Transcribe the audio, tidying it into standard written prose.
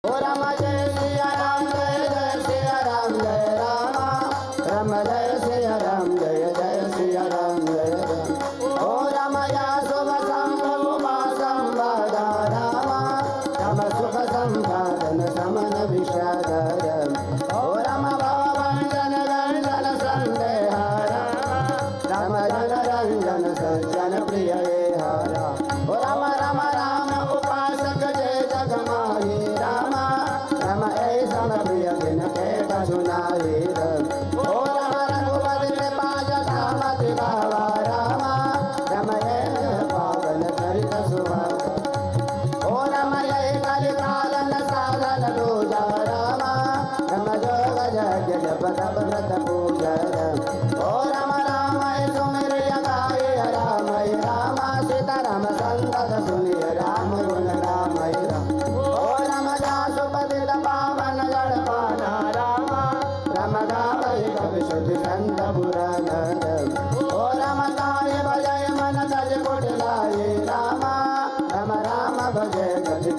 ओ राम जय सिया राम जय जय सिया राम जय राम राम जय सिया राम जय जय सिया राम जय राम। ओ राम या शुभ संभवा संवादा राम राम सुख संपादन समन विषादरम। ओ राम भवभंजन रंजन संदेहार राम जन रंजन सज्जन प्रिय हारा। ओ राम राम राम उपासक जय जगमाही राम राम ऐसा प्रिय दिन के सुनाई राम। ओ राम रघुपति कृपा जटामति भावा राम राम पावन चरित सुभाव। ओ राम जय कलिकालन साधन दूजा राम राम जोग यज्ञ जप तप व्रत पूजा राम। ओ राम राम सुमिर गाय राम राम सीताराम संतत सुनिय राम गुण राम राम। ओ राम जासुपति पावन गणपाना राम राम गावै कवि श्रुति संत पुराण। ओ राम गाय भजय मन तज कुटिलाय राम राम राम भजय गति